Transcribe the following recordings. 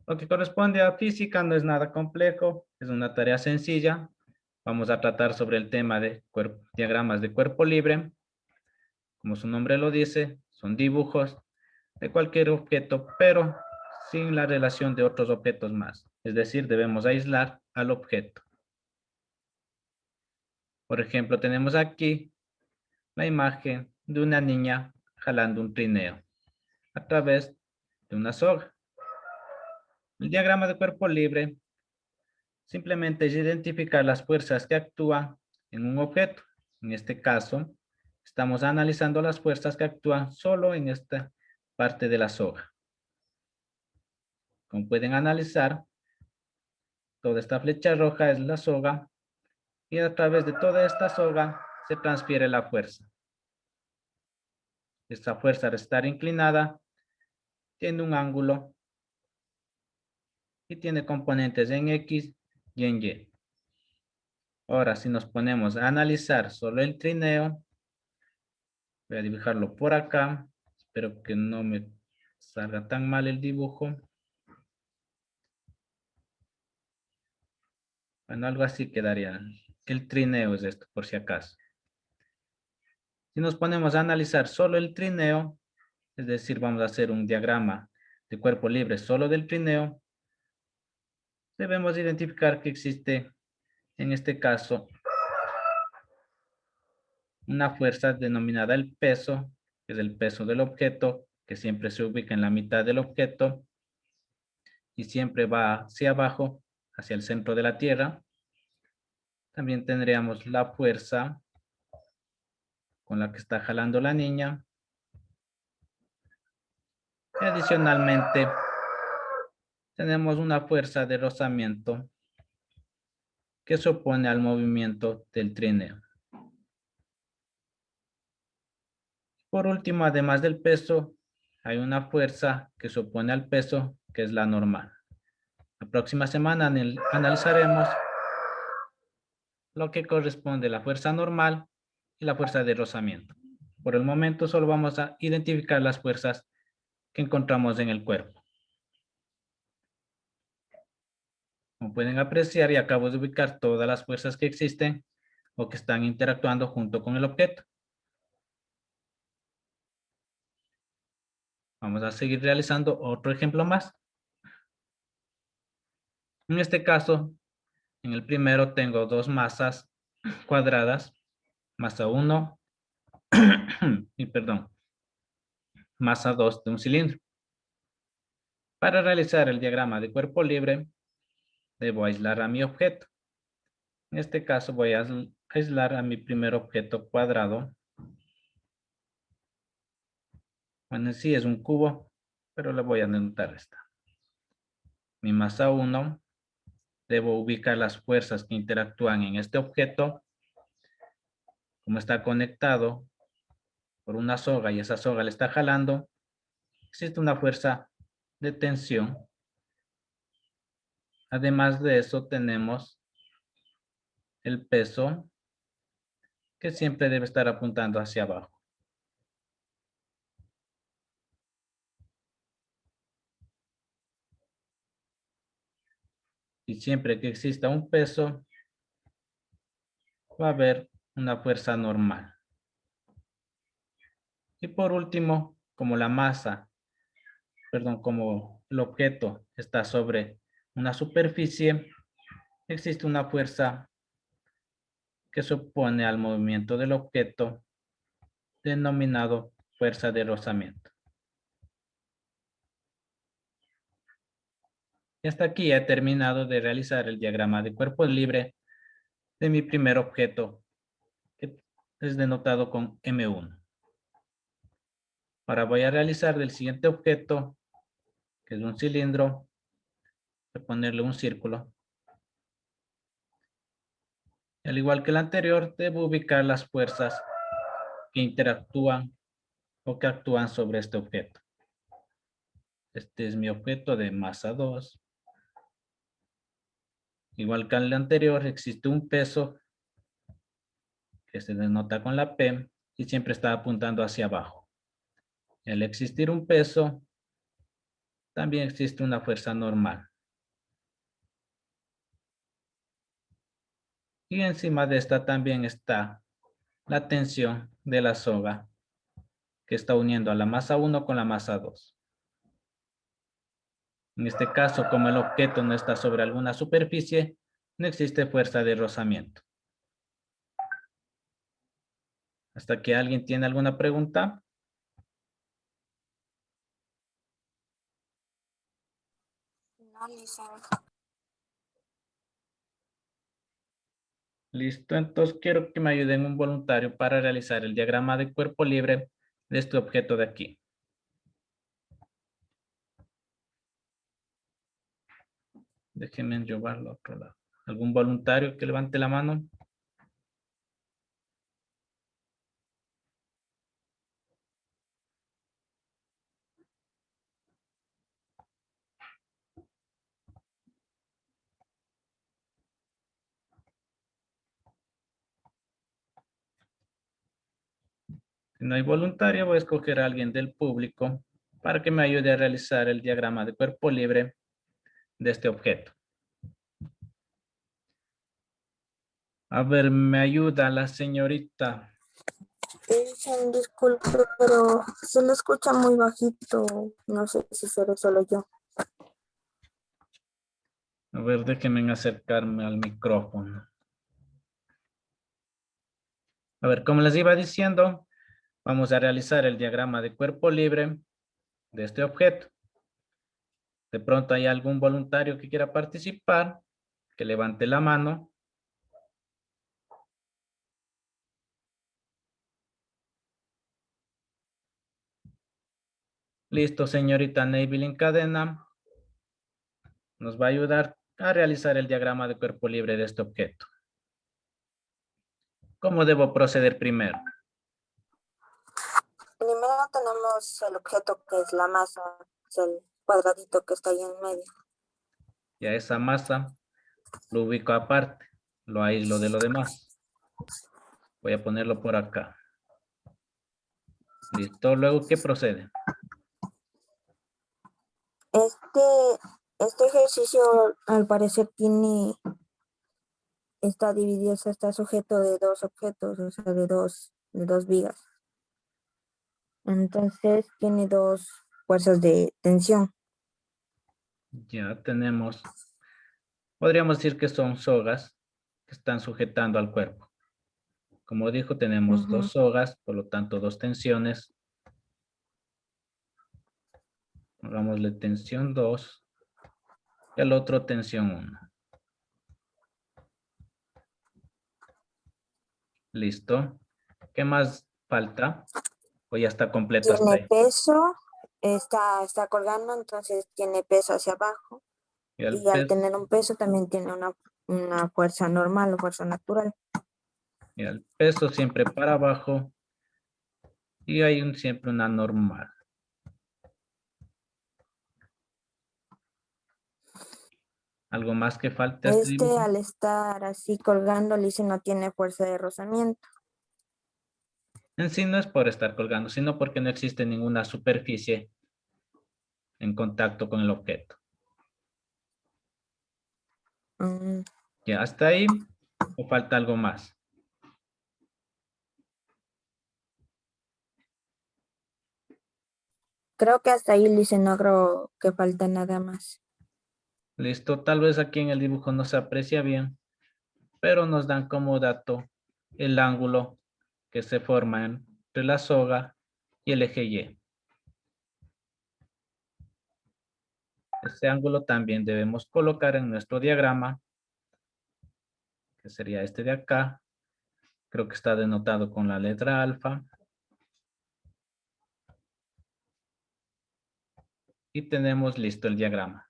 Lo que corresponde a física no es nada complejo, es una tarea sencilla. Vamos a tratar sobre el tema de diagramas de cuerpo libre. Como su nombre lo dice, son dibujos de cualquier objeto, pero sin la relación de otros objetos más. Es decir, debemos aislar al objeto. Por ejemplo, tenemos aquí la imagen de una niña jalando un trineo a través de una soga. El diagrama de cuerpo libre simplemente es identificar las fuerzas que actúan en un objeto. En este caso, estamos analizando las fuerzas que actúan solo en esta parte de la soga. Como pueden analizar, toda esta flecha roja es la soga y a través de toda esta soga se transfiere la fuerza. Esta fuerza, al estar inclinada, tiene un ángulo y tiene componentes en X y en Y. Ahora, si nos ponemos a analizar solo el trineo, voy a dibujarlo por acá. Espero que no me salga tan mal el dibujo. Bueno, algo así quedaría. El trineo es esto, por si acaso. Si nos ponemos a analizar solo el trineo, es decir, vamos a hacer un diagrama de cuerpo libre solo del trineo, debemos identificar que existe, en este caso, una fuerza denominada el peso, que es el peso del objeto, que siempre se ubica en la mitad del objeto y siempre va hacia abajo, hacia el centro de la Tierra. También tendríamos la fuerza con la que está jalando la niña. Y adicionalmente, tenemos una fuerza de rozamiento que se opone al movimiento del trineo. Por último, además del peso, hay una fuerza que se opone al peso, que es la normal. La próxima semana analizaremos lo que corresponde a la fuerza normal y la fuerza de rozamiento. Por el momento solo vamos a identificar las fuerzas que encontramos en el cuerpo. Como pueden apreciar, y acabo de ubicar todas las fuerzas que existen o que están interactuando junto con el objeto. Vamos a seguir realizando otro ejemplo más. En este caso, en el primero tengo dos masas cuadradas, masa 1 y masa 2 de un cilindro. Para realizar el diagrama de cuerpo libre, debo aislar a mi objeto. En este caso voy a aislar a mi primer objeto cuadrado. Bueno, sí es un cubo, pero le voy a denotar esta. Mi masa 1, debo ubicar las fuerzas que interactúan en este objeto. Como está conectado por una soga y esa soga le está jalando, existe una fuerza de tensión. Además de eso, tenemos el peso que siempre debe estar apuntando hacia abajo. Y siempre que exista un peso, va a haber una fuerza normal. Y por último, como como el objeto está sobre una superficie, existe una fuerza que se opone al movimiento del objeto, denominado fuerza de rozamiento. Y hasta aquí he terminado de realizar el diagrama de cuerpo libre de mi primer objeto, que es denotado con M1. Ahora voy a realizar del siguiente objeto, que es un cilindro, voy a ponerle un círculo. Y al igual que el anterior, debo ubicar las fuerzas que interactúan o que actúan sobre este objeto. Este es mi objeto de masa 2. Igual que el anterior, existe un peso que se denota con la P y siempre está apuntando hacia abajo. Al existir un peso, también existe una fuerza normal. Y encima de esta también está la tensión de la soga que está uniendo a la masa 1 con la masa 2. En este caso, como el objeto no está sobre alguna superficie, no existe fuerza de rozamiento. ¿Hasta que alguien tiene alguna pregunta? No, Lisa. Listo, entonces quiero que me ayuden un voluntario para realizar el diagrama de cuerpo libre de este objeto de aquí. Déjenme llevarlo a otro lado. ¿Algún voluntario que levante la mano? Si no hay voluntario, voy a escoger a alguien del público para que me ayude a realizar el diagrama de cuerpo libre de este objeto. A ver, me ayuda la señorita. Dicen, disculpe, pero se le escucha muy bajito. No sé si seré solo yo. A ver, déjenme acercarme al micrófono. A ver, como les iba diciendo, vamos a realizar el diagrama de cuerpo libre de este objeto. De pronto hay algún voluntario que quiera participar, que levante la mano. Listo, señorita Neiville Cadena. Nos va a ayudar a realizar el diagrama de cuerpo libre de este objeto. ¿Cómo debo proceder primero? Primero tenemos el objeto que es la masa, es el cuadradito que está ahí en medio. Ya esa masa lo ubico aparte, lo aíslo de lo demás. Voy a ponerlo por acá. Listo, luego, ¿qué procede? Este ejercicio al parecer está dividido, o sea, está sujeto de dos objetos, o sea, de dos vigas. Entonces tiene dos fuerzas de tensión. Ya tenemos, podríamos decir que son sogas que están sujetando al cuerpo. Como dijo, tenemos Ujú. dos sogas, por lo tanto, dos tensiones. Hagámosle tensión 2 y al otro tensión 1. Listo. ¿Qué más falta? O ya está completo hasta Tiene ahí. peso, está colgando, entonces tiene peso hacia abajo. Y al Y al peso, tener un peso también tiene una fuerza normal o fuerza natural. y al peso siempre para abajo. Y hay siempre una normal. ¿Algo más que falte a este dibujo? Al estar así colgando, Lice no tiene fuerza de rozamiento. En sí no es por estar colgando, sino porque no existe ninguna superficie en contacto con el objeto. Mm, ¿Ya hasta ahí? ¿O falta algo más? Creo que hasta ahí, Lice, no creo que falta nada más. Listo, tal vez aquí en el dibujo no se aprecia bien, pero nos dan como dato el ángulo que se forma entre la soga y el eje Y. Este ángulo también debemos colocar en nuestro diagrama, que sería este de acá. Creo que está denotado con la letra alfa. Y tenemos listo el diagrama.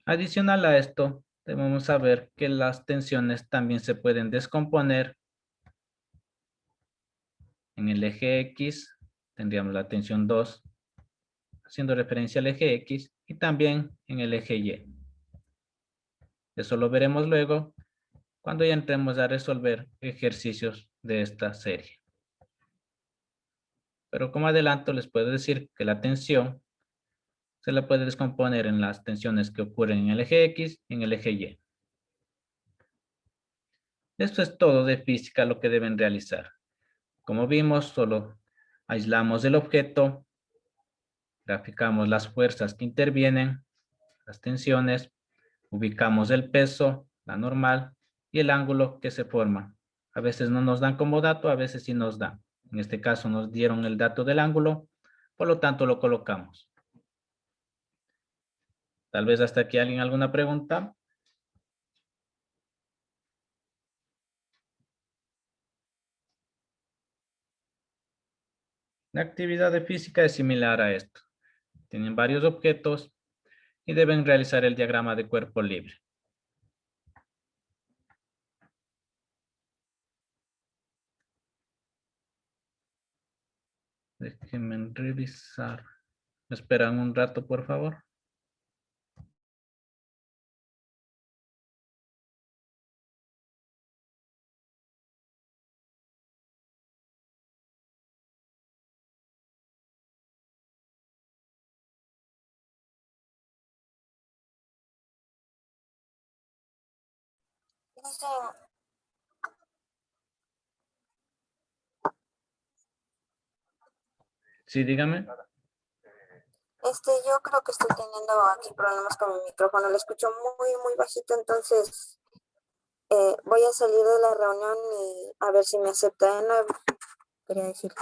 Adicional a esto, debemos saber que las tensiones también se pueden descomponer. En el eje X tendríamos la tensión 2, haciendo referencia al eje X, y también en el eje Y. Eso lo veremos luego cuando ya entremos a resolver ejercicios de esta serie. Pero como adelanto, les puedo decir que la tensión se la puede descomponer en las tensiones que ocurren en el eje X y en el eje Y. Esto es todo de física lo que deben realizar. Como vimos, solo aislamos el objeto, graficamos las fuerzas que intervienen, las tensiones, ubicamos el peso, la normal, y el ángulo que se forma. A veces no nos dan como dato, a veces sí nos dan. En este caso nos dieron el dato del ángulo, por lo tanto lo colocamos. Tal vez hasta aquí alguien alguna pregunta. La actividad de física es similar a esto. Tienen varios objetos y deben realizar el diagrama de cuerpo libre. Déjenme revisar. ¿Me esperan un rato, por favor? Dice, Sí, dígame. yo creo que estoy teniendo aquí problemas con mi micrófono. Lo escucho muy bajito, entonces voy a salir de la reunión y a ver si me acepta de nuevo. Quería decir.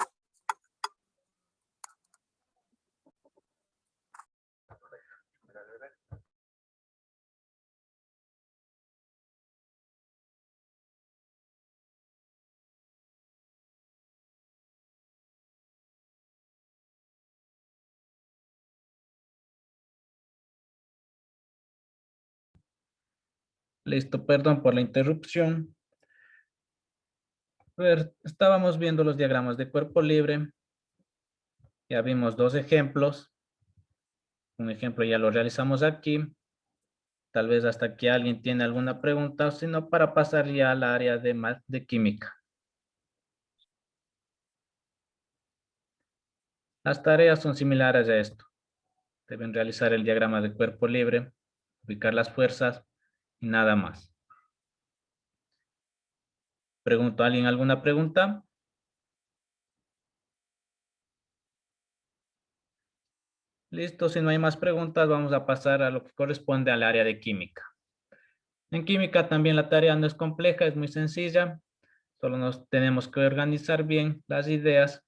Listo, perdón por la interrupción. A ver, estábamos viendo los diagramas de cuerpo libre. Ya vimos dos ejemplos. Un ejemplo ya lo realizamos aquí. Tal vez hasta aquí alguien tiene alguna pregunta, o si no, para pasar ya al área de química. Las tareas son similares a esto. Deben realizar el diagrama de cuerpo libre, ubicar las fuerzas y nada más. ¿Pregunto a alguien alguna pregunta? Listo, si no hay más preguntas, vamos a pasar a lo que corresponde al área de química. En química también la tarea no es compleja, es muy sencilla. Solo nos tenemos que organizar bien las ideas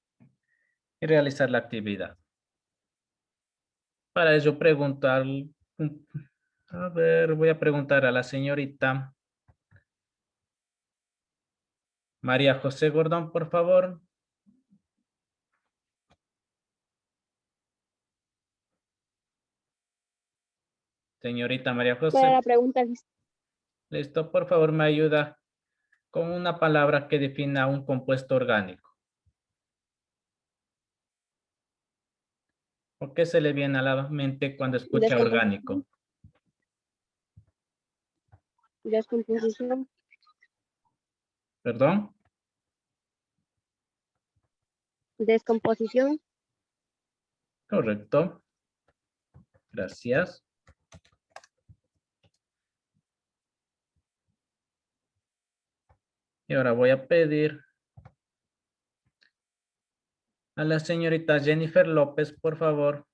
y realizar la actividad. Para ello preguntar, a ver, voy a preguntar a la señorita María José Gordón, por favor. Señorita María Para José, la pregunta, listo, por favor me ayuda con una palabra que defina un compuesto orgánico. ¿O qué se le viene a la mente cuando escucha orgánico? descomposición, ¿Perdón? descomposición, Correcto. Gracias. Y ahora voy a pedir a la señorita Jennifer López, por favor.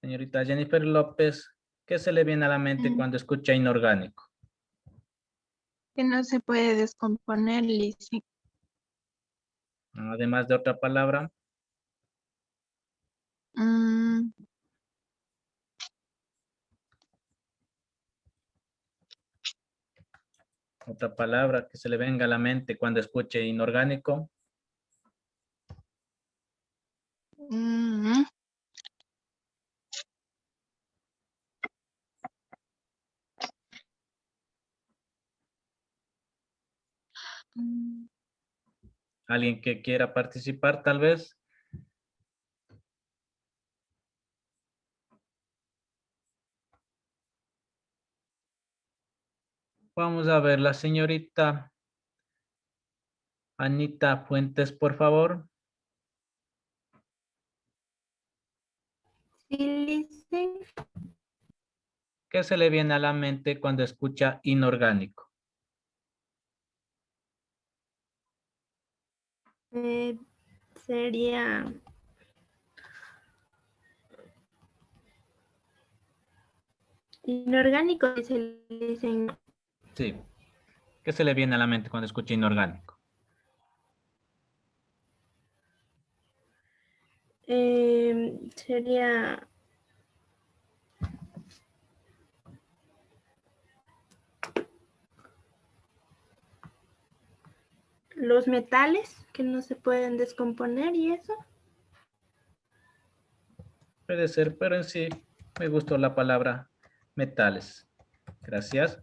Señorita Jennifer López, ¿qué se le viene a la mente cuando escucha inorgánico? Que no se puede descomponer, Lizzy. Además de otra palabra. Mm, Otra palabra que se le venga a la mente cuando escuche inorgánico. mm, mm. ¿Alguien que quiera participar tal vez? Vamos a ver, la señorita Anita Fuentes, por favor. listen. ¿Qué se le viene a la mente cuando escucha inorgánico? Sería inorgánico, dice el listening. Sí. ¿Qué se le viene a la mente cuando escucha inorgánico? Sería los metales que no se pueden descomponer y eso. Puede ser, pero en sí me gustó la palabra metales. Gracias.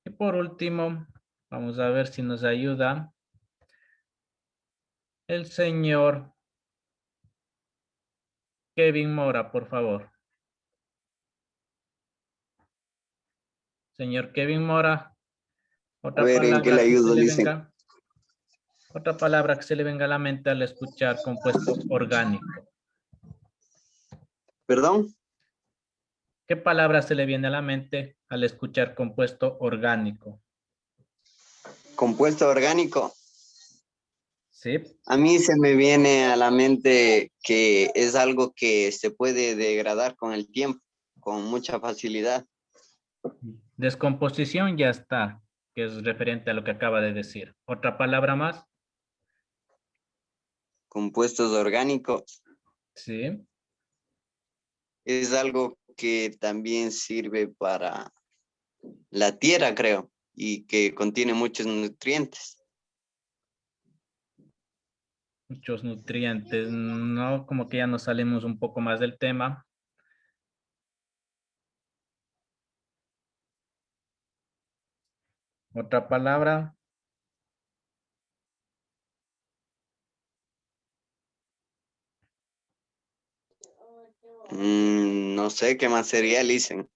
Y por último, vamos a ver si nos ayuda el señor Kevin Mora, por favor. Señor Kevin Mora, A ver, ¿en qué le palabra que se ayudo, le Licen? venga, otra palabra que se le venga a la mente al escuchar compuesto orgánico. ¿Perdón? ¿Qué palabra se le viene a la mente al escuchar compuesto orgánico? Compuesto orgánico. Sí, A mí se me viene a la mente que es algo que se puede degradar con el tiempo, con mucha facilidad. descomposición ya está, que es referente a lo que acaba de decir. ¿Otra palabra más? Compuestos orgánicos Sí. es algo que también sirve para la tierra, creo, y que contiene muchos nutrientes. Muchos nutrientes, ¿no? Como que ya nos salimos un poco más del tema. Otra palabra. No sé qué más sería, Licen.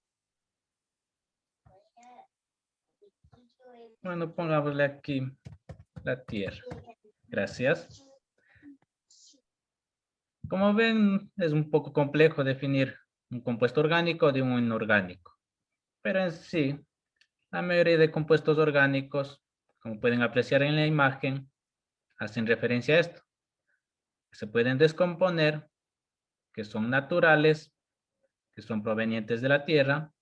Bueno, pongámosle aquí la tierra. Gracias. Como ven, es un poco complejo definir un compuesto orgánico de un inorgánico. Pero en sí, la mayoría de compuestos orgánicos, como pueden apreciar en la imagen, hacen referencia a esto. Se pueden descomponer, que son naturales, que son provenientes de la tierra,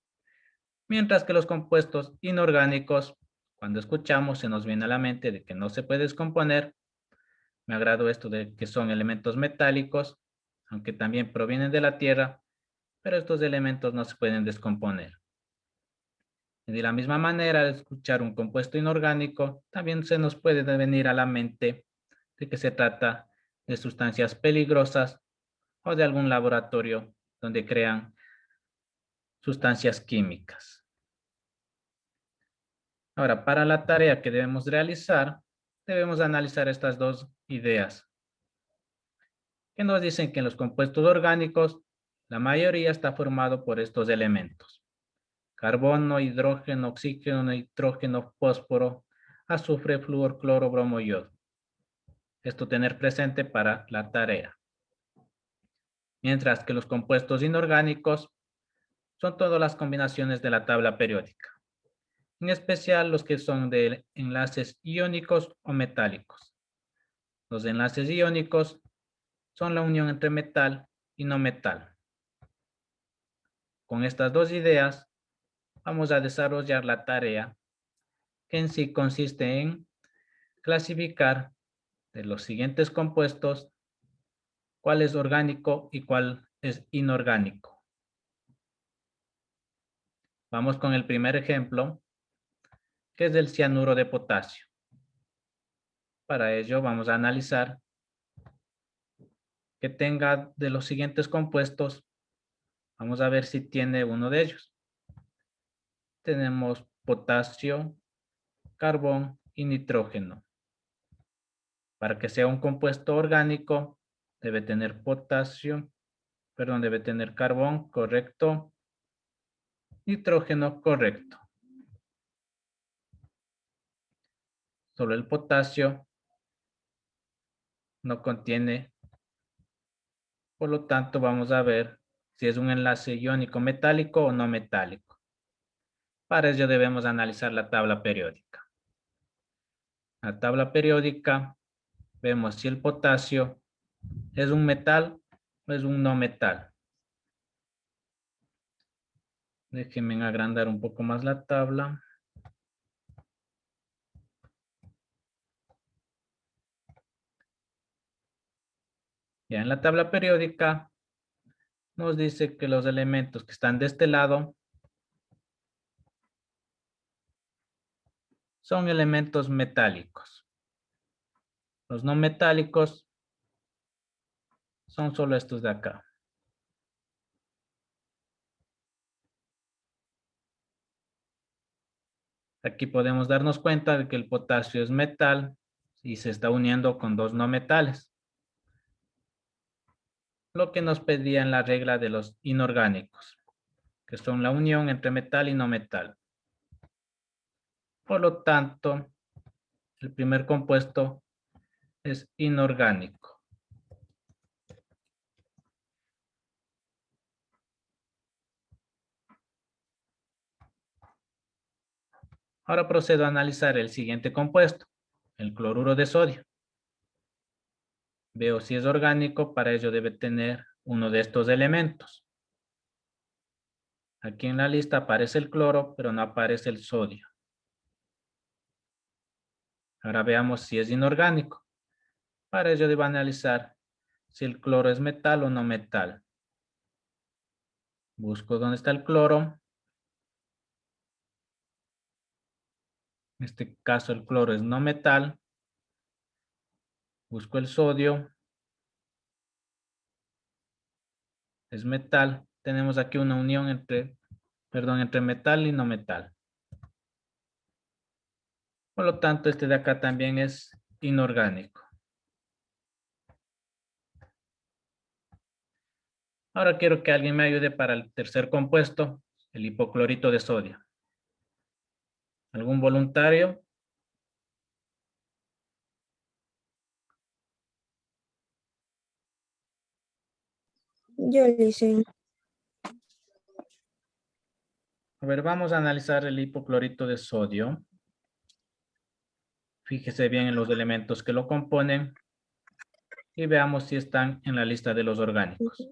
mientras que los compuestos inorgánicos, cuando escuchamos, se nos viene a la mente de que no se puede descomponer. Me agrado esto de que son elementos metálicos, aunque también provienen de la tierra, pero estos elementos no se pueden descomponer. Y de la misma manera, al escuchar un compuesto inorgánico, también se nos puede venir a la mente de que se trata de sustancias peligrosas o de algún laboratorio donde crean sustancias químicas. Ahora, para la tarea que debemos realizar, debemos analizar estas dos ideas, que nos dicen que en los compuestos orgánicos, la mayoría está formado por estos elementos: carbono, hidrógeno, oxígeno, nitrógeno, fósforo, azufre, flúor, cloro, bromo, yodo. Esto tener presente para la tarea. Mientras que los compuestos inorgánicos son todas las combinaciones de la tabla periódica, en especial los que son de enlaces iónicos o metálicos. Los enlaces iónicos son la unión entre metal y no metal. Con estas dos ideas, vamos a desarrollar la tarea, que en sí consiste en clasificar de los siguientes compuestos cuál es orgánico y cuál es inorgánico. Vamos con el primer ejemplo, que es del cianuro de potasio. Para ello vamos a analizar que tenga de los siguientes compuestos. Vamos a ver si tiene uno de ellos. Tenemos potasio, carbón y nitrógeno. Para que sea un compuesto orgánico, debe tener debe tener carbón, correcto, nitrógeno, correcto. Solo el potasio no contiene Por lo tanto, vamos a ver si es un enlace iónico metálico o no metálico. Para ello debemos analizar la tabla periódica. La tabla periódica, vemos si el potasio es un metal o es un no metal. Déjenme agrandar un poco más la tabla. Ya en la tabla periódica nos dice que los elementos que están de este lado son elementos metálicos. Los no metálicos son solo estos de acá. Aquí podemos darnos cuenta de que el potasio es metal y se está uniendo con dos no metales. Lo que nos pedía en la regla de los inorgánicos, que son la unión entre metal y no metal. Por lo tanto, el primer compuesto es inorgánico. Ahora procedo a analizar el siguiente compuesto, el cloruro de sodio. Veo si es orgánico, para ello debe tener uno de estos elementos. Aquí en la lista aparece el cloro, pero no aparece el sodio. Ahora veamos si es inorgánico. Para ello debo analizar si el cloro es metal o no metal. Busco dónde está el cloro. En este caso el cloro es no metal. Busco el sodio. Es metal. Tenemos aquí una unión entre metal y no metal. Por lo tanto, este de acá también es inorgánico. Ahora quiero que alguien me ayude para el tercer compuesto, el hipoclorito de sodio. ¿Algún voluntario? Yo le hice. A ver, vamos a analizar el hipoclorito de sodio. Fíjese bien en los elementos que lo componen y veamos si están en la lista de los orgánicos.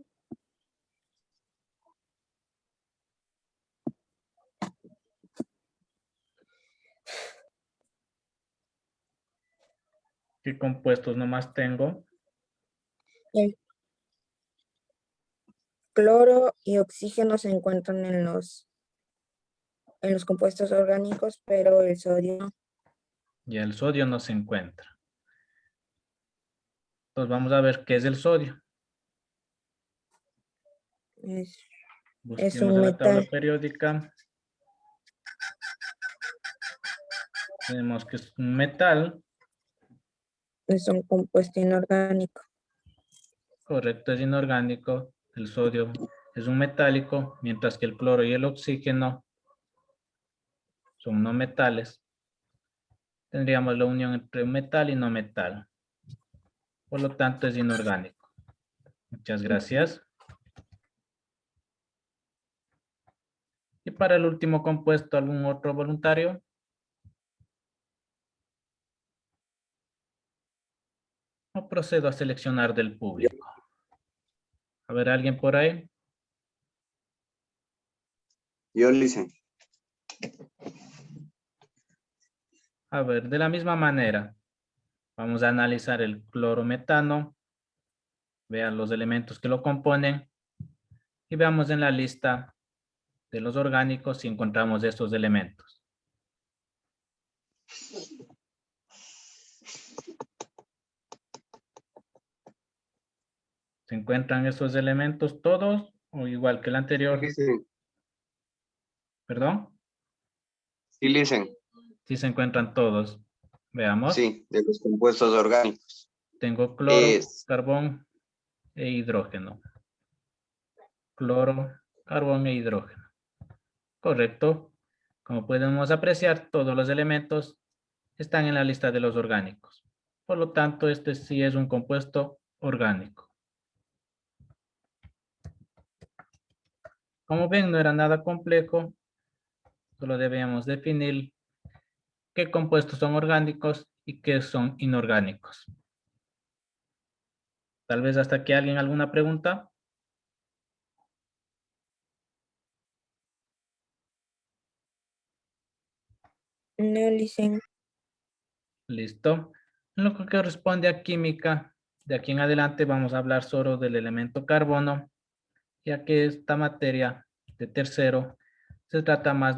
¿Qué compuestos nomás tengo? El cloro y oxígeno se encuentran en los compuestos orgánicos, pero el sodio no. Y el sodio no se encuentra. Entonces vamos a ver qué es el sodio. es Busquemos un en la tabla metal. periódica. Tenemos que es un metal. Es un compuesto inorgánico. Correcto, es inorgánico. El sodio es un metálico, mientras que el cloro y el oxígeno son no metales. Tendríamos la unión entre metal y no metal. Por lo tanto, es inorgánico. Muchas gracias. Y para el último compuesto, ¿algún otro voluntario? O procedo a seleccionar del público. A ver, ¿alguien por ahí? Yo le hice. A ver, de la misma manera, vamos a analizar el clorometano. Vean los elementos que lo componen. Y veamos en la lista de los orgánicos si encontramos estos elementos. ¿Se encuentran esos elementos todos o igual que el anterior? ¿Perdón? Sí, listen. Sí se encuentran todos. Veamos. Sí, de los compuestos orgánicos. Tengo cloro, Es carbón e hidrógeno. Cloro, carbón e hidrógeno. Correcto. Como podemos apreciar, todos los elementos están en la lista de los orgánicos. Por lo tanto, este sí es un compuesto orgánico. Como ven, no era nada complejo. Solo debíamos definir qué compuestos son orgánicos y qué son inorgánicos. Tal vez hasta aquí alguien alguna pregunta. No, licen. Listo. En lo que corresponde a química, de aquí en adelante vamos a hablar solo del elemento carbono, ya que esta materia de tercero se trata más de los